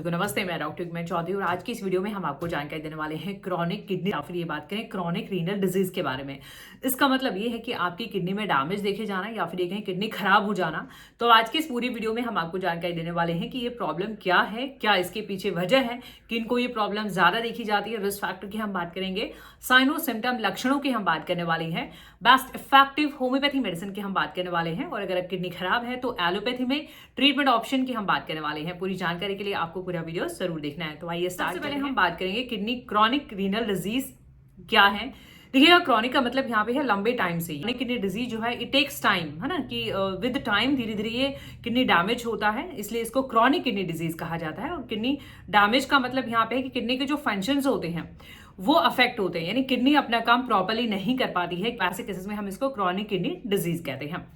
तो नमस्ते, मैं डॉक्टर मैं चौधरी और आज की इस वीडियो में हम आपको जानकारी देने वाले हैं क्रॉनिक किडनी या फिर ये बात करें क्रॉनिक रीनल डिजीज के बारे में। इसका मतलब ये है कि आपकी किडनी में डैमेज देखे जाना या फिर ये कहीं किडनी खराब हो जाना। तो आज की इस पूरी वीडियो में हम आपको जानकारी देने वाले हैं कि ये प्रॉब्लम क्या है, क्या इसके पीछे वजह है, किनको ये प्रॉब्लम ज्यादा देखी जाती है, रिस्क फैक्टर की हम बात करेंगे, साइनो सिम्टम लक्षणों की हम बात करने वाले हैं, बेस्ट इफेक्टिव होम्योपैथी मेडिसिन की हम बात करने वाले हैं और अगर किडनी खराब है तो एलोपैथी में ट्रीटमेंट ऑप्शन की हम बात करने वाले हैं। पूरी जानकारी के लिए आपको पूरा वीडियो जरूर देखना है। तो आइए स्टार्ट। सबसे पहले हम बात करेंगे किडनी क्रॉनिक रीनल डिजीज क्या है। देखिएगा, क्रॉनिक का मतलब यहाँ पे है लंबे टाइम से। किडनी डिजीज जो है इट टेक्स टाइम, है ना, कि विद टाइम धीरे धीरे ये किडनी डैमेज होता है, इसलिए इसको क्रॉनिक किडनी डिजीज कहा जाता है। और किडनी डैमेज का मतलब यहाँ पे है कि किडनी के जो फंक्शंस होते हैं वो अफेक्ट होते हैं, यानी किडनी अपना काम प्रॉपर्ली नहीं कर पाती है। ऐसे केसेस में हम इसको क्रॉनिक किडनी डिजीज कहते हैं।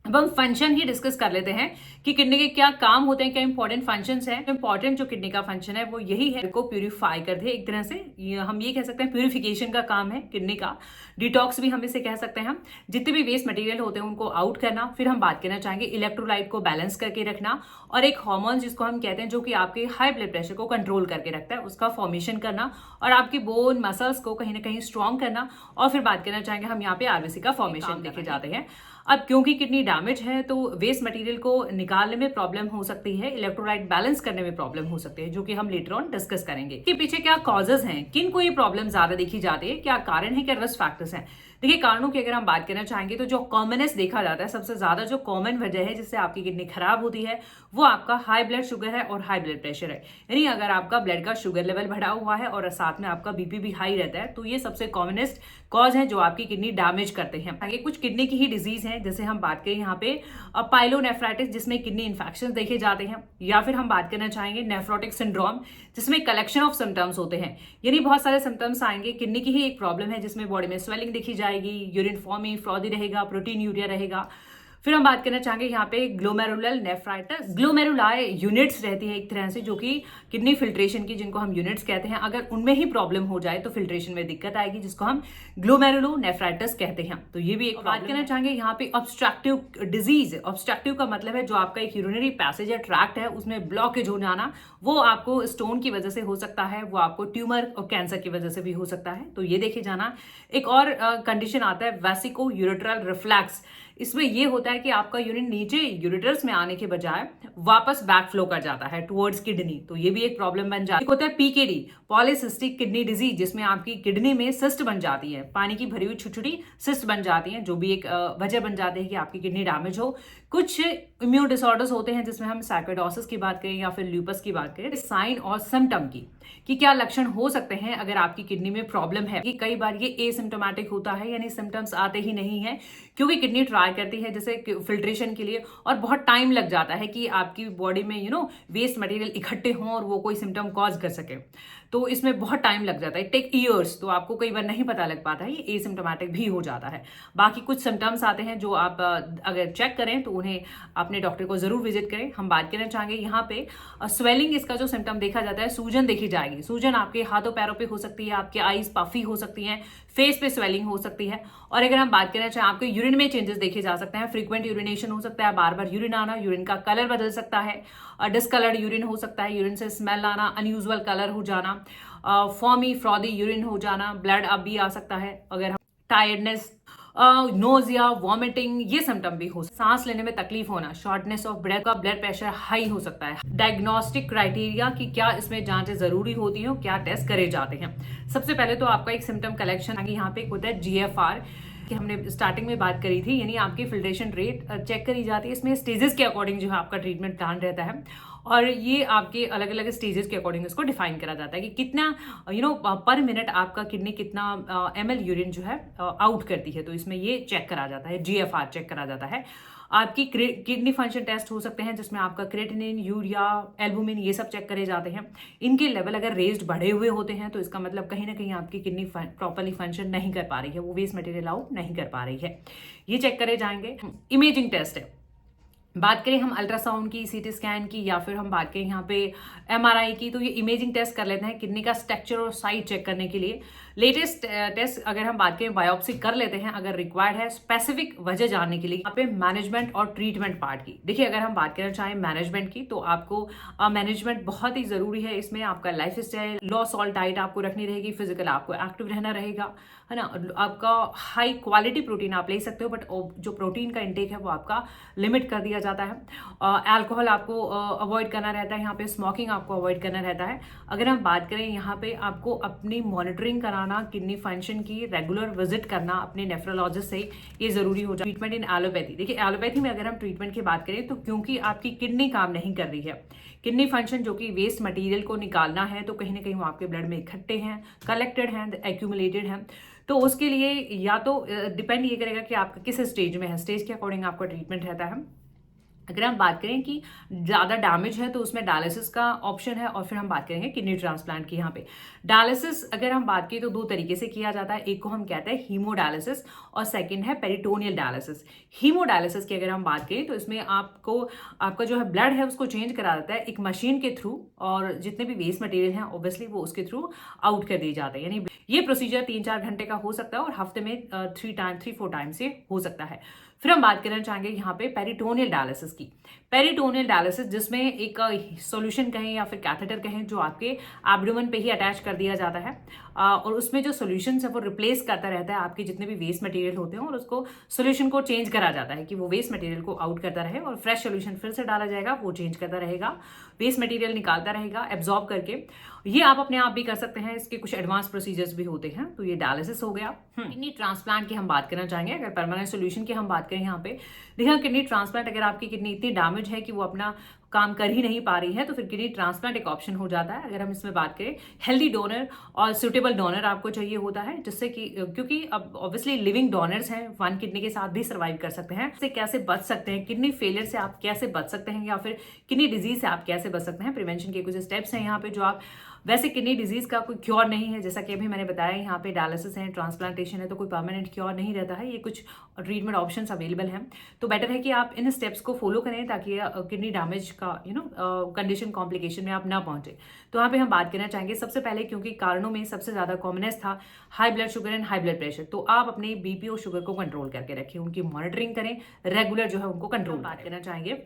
अब हम फंक्शन ही डिस्कस कर लेते हैं कि किडनी के क्या काम होते हैं, क्या इंपॉर्टेंट फंक्शंस हैं। इंपॉर्टेंट जो किडनी का फंक्शन है वो यही है, को प्यूरिफाई करते हैं। एक तरह से हम ये कह सकते हैं प्यूरिफिकेशन का काम है किडनी का। डिटॉक्स भी हम इसे कह सकते हैं। जितने भी वेस्ट मटेरियल होते हैं उनको आउट करना। फिर हम बात करना चाहेंगे इलेक्ट्रोलाइट को बैलेंस करके रखना और एक हार्मोन जिसको हम कहते हैं जो कि आपके हाई ब्लड प्रेशर को कंट्रोल करके रखता है, उसका फॉर्मेशन करना और आपकी बोन मसल्स को कहीं ना कहीं स्ट्रॉन्ग करना। और फिर बात करना चाहेंगे हम यहाँ पे आरबीसी का फॉर्मेशन देखे जाते हैं। अब क्योंकि किडनी डैमेज है तो वेस्ट मटेरियल को निकालने में प्रॉब्लम हो सकती है, इलेक्ट्रोलाइट बैलेंस करने में प्रॉब्लम हो सकती है, जो कि हम लेटर ऑन डिस्कस करेंगे। इसके पीछे क्या कॉजेज हैं, किन को ये प्रॉब्लम ज्यादा देखी जाती है, क्या कारण है, क्या रिस्क फैक्टर्स हैं। देखिए, कारणों की अगर हम बात करना चाहेंगे तो जो कॉमनेस्ट देखा जाता है, सबसे ज्यादा जो कॉमन वजह है जिससे आपकी किडनी खराब होती है वो आपका हाई ब्लड शुगर है और हाई ब्लड प्रेशर है। यानी अगर आपका ब्लड का शुगर लेवल बढ़ा हुआ है और साथ में आपका बीपी भी हाई रहता है तो ये सबसे कॉमनेस्ट कॉज है जो आपकी किडनी डैमेज करते हैं। आगे कुछ किडनी की ही डिजीज है, जैसे हम बात करें यहाँ पे पाइलोनेफ्राइटिस जिसमें किडनी इन्फेक्शन देखे जाते हैं, या फिर हम बात करना चाहेंगे नेफ्रोटिक सिंड्रोम जिसमें कलेक्शन ऑफ सिम्टम्स होते हैं। यानी बहुत सारे सिम्टम्स आएंगे। किडनी की ही एक प्रॉब्लम है जिसमें बॉडी में स्वेलिंग देखी जाएगी, यूरिन फॉर्मिंग फ्रॉदी रहेगा, प्रोटीन यूरिया रहेगा। फिर हम बात करना चाहेंगे यहाँ पे ग्लोमेरुलर नेफ्राइटिस। ग्लोमेरुलाई यूनिट्स रहती है एक तरह से जो कि किडनी फिल्ट्रेशन की, जिनको हम यूनिट्स कहते हैं, अगर उनमें ही प्रॉब्लम हो जाए तो फिल्ट्रेशन में दिक्कत आएगी, जिसको हम ग्लोमेरुलो नेफ्राइटिस कहते हैं। तो ये भी एक बात करना चाहेंगे यहाँ पे ऑब्स्ट्रक्टिव डिजीज। ऑब्स्ट्रक्टिव का मतलब है जो आपका एक यूरिनरी पैसेज या ट्रैक्ट है उसमें ब्लॉकेज हो जाना। वो आपको स्टोन की वजह से हो सकता है, वो आपको ट्यूमर और कैंसर की वजह से भी हो सकता है, तो ये देखे जाना। एक और कंडीशन आता है वेसिको यूरेट्रल रिफ्लैक्स। इसमें ये होता है कि आपका यूरिन नीचे यूरेटर्स में आने के बजाय वापस बैक फ्लो कर जाता है टुवर्ड्स किडनी, तो ये भी एक प्रॉब्लम बन जाती है। एक होता है पीकेडी, पॉलीसिस्टिक किडनी डिजीज, जिसमें आपकी किडनी में सिस्ट बन जाती है, पानी की भरी हुई छोटी छोटी सिस्ट बन जाती हैं, जो भी एक वजह बन जाती है कि आपकी किडनी डैमेज हो। कुछ इम्यून डिसऑर्डर्स होते हैं जिसमें हम साइकोडोसिस की बात करें या फिर ल्यूपस की बात करें। साइन और सिम्टम की कि क्या लक्षण हो सकते हैं अगर आपकी किडनी में प्रॉब्लम है। कि कई बार ये एसिम्टोमेटिक होता है, यानी सिम्टम्स आते ही नहीं है, क्योंकि किडनी ट्राई करती है जैसे फिल्ट्रेशन के लिए और बहुत टाइम लग जाता है कि आपकी बॉडी में वेस्ट मटेरियल इकट्ठे हों और वो कोई सिम्टम कॉज कर सके, तो इसमें बहुत टाइम लग जाता है, टेक ईयर्स। तो आपको कई बार नहीं पता लग पाता है, ये एसिम्टोमेटिक भी हो जाता है। बाकी कुछ सिम्टम्स आते हैं जो आप अगर चेक करें तो उन्हें अपने डॉक्टर को जरूर विजिट करें। हम बात करना चाहेंगे यहाँ पे स्वेलिंग, इसका जो सिम्टम देखा जाता है, सूजन देखी जाएगी। सूजन आपके हाथों पैरों पे हो सकती है, आपके आईज पफी हो सकती हैं, फेस पे स्वेलिंग हो सकती है। और अगर हम बात करना चाहें, आपके यूरिन में चेंजेस देखे जा सकते हैं, फ्रीक्वेंट यूरिनेशन हो सकता है, बार बार यूरिन आना, यूरिन का कलर बदल सकता है, डिस्कलर्ड यूरिन हो सकता है, यूरिन से स्मेल आना, अनयूजुअल कलर हो जाना, फॉर्मी फ्रॉदी यूरिन हो जाना, ब्लड अब भी आ सकता है, अगर हम टायर्डनेस, नोजिया, वॉमिटिंग, ये सिम्टम भी हो। सांस लेने में तकलीफ होना, शॉर्टनेस ऑफ ब्रेथ, का ब्लड प्रेशर हाई हो सकता है। डायग्नोस्टिक क्राइटेरिया कि क्या इसमें जांचें जरूरी होती हैं, क्या टेस्ट करे जाते हैं। सबसे पहले तो आपका एक सिम्टम कलेक्शन यहाँ पे होता है GFR, कि हमने स्टार्टिंग में बात करी थी, यानी आपकी फिल्ट्रेशन रेट चेक करी जाती है। इसमें स्टेजेस के अकॉर्डिंग जो है आपका ट्रीटमेंट प्लान रहता है और ये आपके अलग अलग स्टेजेस के अकॉर्डिंग इसको डिफाइन करा जाता है कि कितना पर मिनट आपका किडनी कितना ml यूरिन जो है आउट करती है। तो इसमें ये चेक करा जाता है, GFR चेक करा जाता है। आपकी किडनी फंक्शन टेस्ट हो सकते हैं जिसमें आपका क्रेटिनिन, यूरिया, एल्बुमिन, ये सब चेक करे जाते हैं। इनके लेवल अगर रेज्ड बढ़े हुए होते हैं तो इसका मतलब कहीं ना कहीं आपकी किडनी प्रॉपरली फंक्शन नहीं कर पा रही है, वो वेस्ट मटेरियल आउट नहीं कर पा रही है, ये चेक करे जाएंगे। इमेजिंग टेस्ट है, बात करें हम अल्ट्रासाउंड की, सीटी स्कैन की, या फिर हम बात करें यहाँ पे एमआरआई की, तो ये इमेजिंग टेस्ट कर लेते हैं किडनी का स्ट्रक्चर और साइज चेक करने के लिए। लेटेस्ट टेस्ट अगर हम बात करें बायोप्सी कर लेते हैं अगर रिक्वायर्ड है, स्पेसिफिक वजह जानने के लिए। यहाँ पे मैनेजमेंट और ट्रीटमेंट पार्ट की देखिए, अगर हम बात करना चाहें मैनेजमेंट की, तो आपको मैनेजमेंट बहुत ही जरूरी है। इसमें आपका लाइफ स्टाइल, लो सॉल्ट डाइट आपको रखनी रहेगी, फिजिकल आपको एक्टिव रहना रहेगा, है ना। आपका हाई क्वालिटी प्रोटीन आप ले सकते हो, बट जो प्रोटीन का इंटेक है वो आपका लिमिट कर दिया जाता है। अल्कोहल आपको अवॉइड करना रहता है, यहाँ पे स्मोकिंग आपको अवॉइड करना रहता है। अगर हम बात करें यहाँ पे आपको अपनी मॉनिटरिंग कराना, किडनी फंक्शन की रेगुलर विजिट करना अपने नेफ्रोलॉजिस्ट से, ये जरूरी हो जाए। ट्रीटमेंट इन एलोपैथी, देखिए एलोपैथी में अगर हम ट्रीटमेंट की बात करें तो क्योंकि आपकी किडनी काम नहीं कर रही है, किडनी फंक्शन जो कि वेस्ट मटेरियल को निकालना है, तो कहीं ना कहीं वो आपके ब्लड में इकट्ठे हैं, कलेक्टेड हैं, एक्यूमुलेटेड हैं, तो उसके लिए या तो डिपेंड ये करेगा कि आपका किस स्टेज में है, स्टेज के अकॉर्डिंग आपका ट्रीटमेंट रहता है। अगर हम बात करें कि ज़्यादा डैमेज है तो उसमें डायलिसिस का ऑप्शन है, और फिर हम बात करेंगे किडनी ट्रांसप्लांट की। यहाँ पे डायलिसिस अगर हम बात करें तो दो तरीके से किया जाता है, एक को हम कहते हैं हीमोडायलिसिस और सेकंड है पेरिटोनियल डायलिसिस। हीमोडायलिसिस की अगर हम बात करें तो इसमें आपका जो है ब्लड है उसको चेंज करा जाता है एक मशीन के थ्रू, और जितने भी वेस्ट मटेरियल हैं ऑब्वियसली वो उसके थ्रू आउट कर दिए जाते हैं। यानी ये प्रोसीजर 3-4 घंटे का हो सकता है और हफ्ते में 3-4 टाइम से हो सकता है। फिर हम बात करना चाहेंगे यहाँ पे पेरिटोनियल डायलिसिस की। पेरिटोनियल डायलिसिस जिसमें एक सॉल्यूशन कहें या फिर कैथेटर कहें जो आपके एब्डोमेन पे ही अटैच कर दिया जाता है, और उसमें जो सॉल्यूशन है वो रिप्लेस करता रहता है आपके जितने भी वेस्ट मटेरियल होते हैं, और उसको सॉल्यूशन को चेंज करा जाता है कि वो वेस्ट मटेरियल को आउट करता रहे, और फ्रेश सॉल्यूशन फिर से डाला जाएगा, वो चेंज करता रहेगा, वेस्ट मटेरियल निकालता रहेगा एब्जॉर्ब करके। ये आप अपने आप भी कर सकते हैं, इसके कुछ एडवांस प्रोसीजर्स भी होते हैं। तो ये डायलिसिस हो गया। किडनी ट्रांसप्लांट की हम बात करना चाहेंगे, अगर परमानेंट सॉल्यूशन की हम बात करें यहाँ पे, देखिए किडनी ट्रांसप्लांट अगर आपकी किडनी इतनी डैमेज है कि वो अपना काम कर ही नहीं पा रही है, तो फिर किडनी ट्रांसप्लांट एक ऑप्शन हो जाता है। अगर हम इसमें बात करें, हेल्दी डोनर और सुटेबल डोनर आपको चाहिए होता है, जिससे कि क्योंकि अब ऑब्वियसली लिविंग डोनर्स हैं, वन किडनी के साथ भी सर्वाइव कर सकते हैं। इससे कैसे बच सकते हैं, किडनी फेलियर से आप कैसे बच सकते हैं, या फिर किडनी डिजीज से आप कैसे बच सकते हैं, प्रिवेंशन के कुछ स्टेप्स हैं यहाँ पे जो आप, वैसे किडनी डिजीज का कोई क्योर नहीं है, जैसा कि अभी मैंने बताया, यहाँ पे डायलिसिस है, ट्रांसप्लांटेशन है, तो कोई परमानेंट क्योर नहीं रहता है, ये कुछ ट्रीटमेंट ऑप्शंस अवेलेबल हैं। तो बेटर है कि आप इन स्टेप्स को फॉलो करें ताकि किडनी डैमेज का कंडीशन कॉम्प्लिकेशन में आप ना पहुंचे। तो यहाँ पे हम बात करना चाहेंगे सबसे पहले, क्योंकि कारणों में सबसे ज्यादा कॉमनेस था high blood sugar and high blood pressure, तो आप अपने बीपी और शुगर को कंट्रोल करके रखें, उनकी मॉनिटरिंग करें, रेगुलर जो है उनको कंट्रोल। बात करना चाहेंगे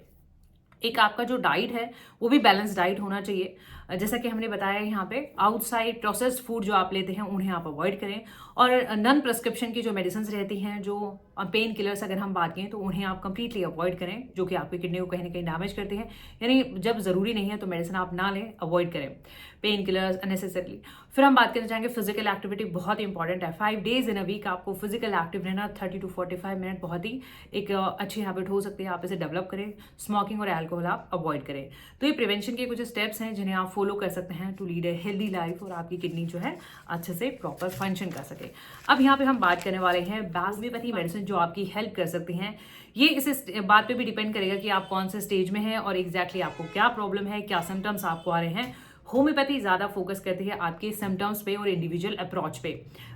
एक आपका जो डाइट है वो भी बैलेंस डाइट होना चाहिए, जैसा कि हमने बताया यहाँ पे आउटसाइड प्रोसेस्ड फूड जो आप लेते हैं उन्हें आप अवॉइड करें, और नॉन प्रिस्क्रिप्शन की जो मेडिसिन रहती हैं, जो पेन किलर्स अगर हम बात करें तो उन्हें आप कंप्लीटली अवॉइड करें, जो कि आपकी किडनी को कहीं ना कहीं डैमेज करते हैं। यानी जब जरूरी नहीं है तो मेडिसिन आप ना लें, अवॉइड करें पेन किलर्स अननेसेसरली। फिर हम बात करना चाहेंगे फिजिकल एक्टिविटी बहुत इंपॉर्टेंट है। 5 days इन अ वीक आपको फिजिकल एक्टिव रहना, 30 to 45 मिनट बहुत ही एक अच्छी हैबिट हो सकती है, आप इसे डेवलप करें। स्मोकिंग और एल्कोहल आप अवॉइड करें। तो ये प्रिवेंशन के कुछ स्टेप्स हैं जिन्हें आप फॉलो कर सकते हैं to lead a healthy life, और आपकी किडनी जो है अच्छे से प्रॉपर फंक्शन कर सके। अब यहाँ पे हम बात करने वाले हैं होम्योपैथी मेडिसिन जो आपकी हेल्प कर सकती हैं। ये इस बात पे भी डिपेंड करेगा कि आप कौन से स्टेज में हैं और एग्जैक्टली आपको क्या प्रॉब्लम है, क्या सिम्टम्स आपको आ रहे हैं। होम्योपैथी ज़्यादा फोकस करती है आपके सिम्टम्स पे और इंडिविजुअल अप्रोच पे।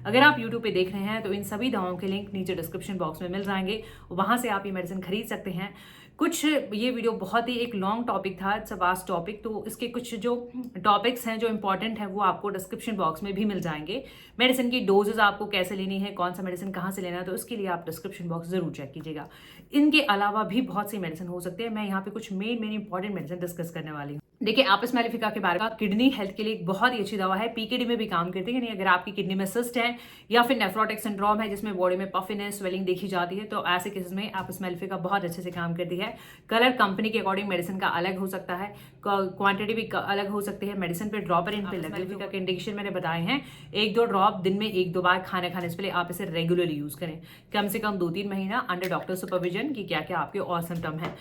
अगर आप यूट्यूब पे देख रहे हैं तो इन सभी दवाओं के लिंक नीचे डिस्क्रिप्शन बॉक्स में मिल जाएंगे, वहाँ से आप ये मेडिसिन खरीद सकते हैं। कुछ ये वीडियो बहुत ही एक लॉन्ग टॉपिक था, इट्स अ वास्ट टॉपिक, तो इसके कुछ जो टॉपिक्स हैं जो इंपॉर्टेंट हैं वो आपको डिस्क्रिप्शन बॉक्स में भी मिल जाएंगे। मेडिसिन की डोजेज आपको कैसे लेनी है, कौन सा मेडिसिन कहाँ से लेना है, तो उसके लिए आप डिस्क्रिप्शन बॉक्स जरूर चेक कीजिएगा। इनके अलावा भी बहुत सी मेडिसिन हो सकती है, मैं यहाँ पे कुछ मेन इंपॉर्टेंट मेडिसिन डिस्कस करने वाली हूँ। देखिए एपिस मेलिफिका के बारे में, किडनी हेल्थ के लिए एक बहुत ही अच्छी दवा है, पीकेडी में भी काम करती है। यानी अगर आपकी किडनी में सिस्ट है या फिर नेफ्रोटिक सिंड्रोम है जिसमें बॉडी में पफिनेस स्वेलिंग देखी जाती है, तो ऐसे केसेस में एपिस मेलिफिका बहुत अच्छे से काम करती है। कलर कंपनी के अकॉर्डिंग मेडिसिन का अलग हो सकता है, क्वांटिटी भी अलग हो सकती है। मेडिसिन पे ड्रॉपर इन पे मेलिफिका के इंडिकेशन मैंने बताए हैं, 1-2 ड्रॉप दिन में 1-2 बार खाने से पहले आप इसे रेगुलरली यूज करें, कम से कम 2-3 महीना अंडर डॉक्टर सुपरविजन की क्या क्या आपके और सिम्टम है।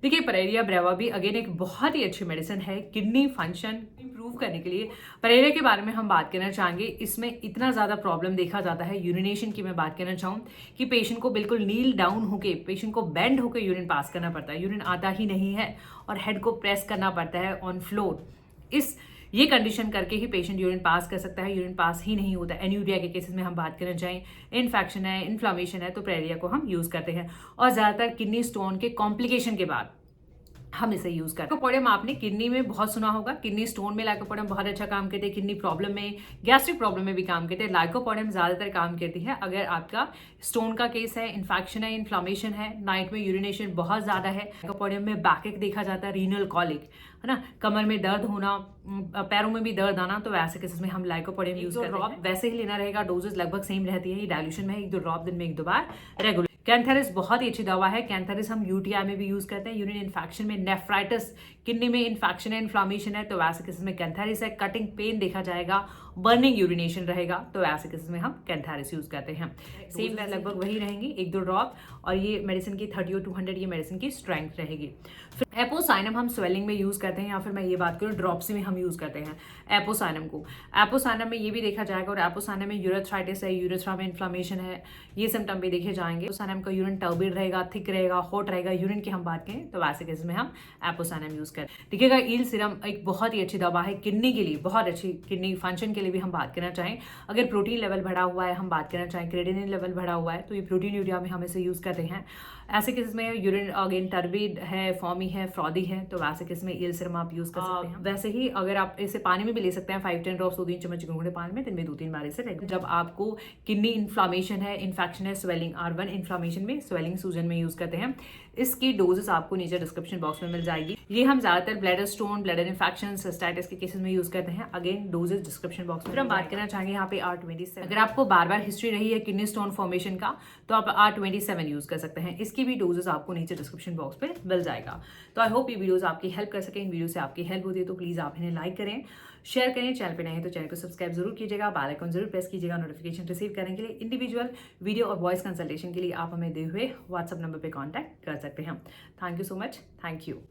देखिए परेरिया ब्रेवा भी अगेन एक बहुत ही अच्छी मेडिसिन है किडनी फंक्शन इंप्रूव करने के लिए। परेरिया के बारे में हम बात करना चाहेंगे, इसमें इतना ज़्यादा प्रॉब्लम देखा जाता है यूरिनेशन की। मैं बात करना चाहूँ कि पेशेंट को बिल्कुल नील डाउन होके, पेशेंट को बेंड होकर यूरिन पास करना पड़ता है, यूरिन आता ही नहीं है और हेड को प्रेस करना पड़ता है ऑन फ्लोर। ये कंडीशन करके ही पेशेंट यूरिन पास कर सकता है, यूरिन पास ही नहीं होता। एन्यूरिया के केसेस में हम बात करना चाहें, इन्फेक्शन है, इन्फ्लामेशन है, तो परेरिया को हम यूज़ करते हैं। और ज़्यादातर किडनी स्टोन के कॉम्प्लिकेशन के बाद हम इसे यूज करते हैं। लाइकोपोडियम आपने किडनी में बहुत सुना होगा, किडनी स्टोन में लाइकोपोडियम बहुत अच्छा काम करते हैं, किडनी प्रॉब्लम में, गैस्ट्रिक प्रॉब्लम में भी काम करते हैं। लाइकोपोडियम ज्यादातर काम करती है अगर आपका स्टोन का केस है, इन्फेक्शन है, इन्फ्लामेशन है, नाइट में यूरिनेशन बहुत ज्यादा है। लाइकोपोडियम में बैकएक देखा जाता है, रीनल कॉलिक है ना, कमर में दर्द होना, पैरों में भी दर्द आना, तो वैसे केसेस में हम लाइकोपोडियम यूज करते हैं। वैसे ही लेना रहेगा, डोजेस लगभग सेम रहती है, ये डायल्यूशन में 1-2 ड्रॉप दिन में 1-2 बार रेगुलर। कैंथेरिस बहुत ही अच्छी दवा है। कैंथेरिस हम यूटीआई में भी यूज करते हैं, यूरिन इन्फेक्शन में, नेफ्राइटिस, किडनी में इन्फेक्शन है, इन्फ्लामेशन है, तो वैसे केसेस में कैंथेरिस है। कटिंग पेन देखा जाएगा, बर्निंग यूरिनेशन रहेगा, तो ऐसे केसेस में हम कैंथेरिस यूज करते हैं। सेम लगभग वही रहेंगी, 1-2 ड्रॉप, और ये मेडिसिन की 30 और 200 ये मेडिसिन की स्ट्रेंथ रहेगी। फिर एपोसाइनम हम स्वेलिंग में यूज करते हैं, या फिर मैं ये बात करूँ ड्रॉप्सी में हम यूज करते हैं एपोसाइनम को। एपोसाइनम में ये भी देखा जाएगा, और एपोसाइनम में यूरेथ्राइटिस है, यूरेथ्रा में इन्फ्लामेशन है, ये सिम्टम भी देखे जाएंगे। एपोसाइनम का यूरिन टर्बिड रहेगा, थिक रहेगा, हॉट रहेगा, यूरिन की हम बात करें तो वैसे केस में हम एपोसाइनम यूज करते हैं। देखिएगा ईल सीरम एक बहुत ही अच्छी दवा है किडनी के लिए, बहुत अच्छी किडनी फंक्शन के लिए भी हम बात करना चाहें। अगर प्रोटीन लेवल बढ़ा हुआ है, हम बात करना चाहें क्रेटिनिन लेवल बढ़ा हुआ है, तो ये प्रोटीन यूरिया में हम इसे यूज करते हैं। ऐसे केस में यूरिन अगेन टर्बिड है, फॉर्मी है, फ्रॉदी है, तो वैसे केस में ईल सीरम आप यूज कर सकते हैं। वैसे ही अगर आप इसे पानी में भी ले सकते हैं, 5-10 ड्रॉप्स 2-3 चम्मच गुनगुने पानी में दिन में 2-3 बार इसे लें। जब आपको किडनी इन्फ्लामेशन है, इन्फेक्शन है, स्वेलिंग, R1 इन्फ्लामेशन में, स्वेलिंग सूजन में यूज करते हैं। इसकी डोजेस आपको नीचे डिस्क्रिप्शन बॉक्स में मिल जाएगी। ये हम ज्यादातर bladder stone, bladder infection, cystitis के केसेस में यूज करते हैं। अगेन डोजेस डिस्क्रिप्शन बॉक्स में। फिर हम बात करना चाहेंगे यहाँ पे R27। अगर आपको बार बार हिस्ट्री रही है किडनी स्टोन फॉर्मेशन का, तो आप R27 यूज कर सकते हैं। इसकी भी डोजेस आपको नीचे डिस्क्रिप्शन बॉक्स पे मिल जाएगा। तो आई होप ये वीडियोस आपकी हेल्प कर सकें। इन वीडियो से आपकी हेल्प होती है तो प्लीज आप इन्हें लाइक करें, शेयर करें। चैनल पे नए हैं तो चैनल को सब्सक्राइब जरूर कीजिएगा, बेल आइकन जरूर प्रेस कीजिएगा। नोटिफिकेशन रिसीव करने के लिए इंडिविजुअल वीडियो और वॉइस कंसल्टेशन के लिए आप हमें दिए हुए व्हाट्सएप नंबर पे कांटेक्ट कर सकते हैं। Thank you so much. Thank you.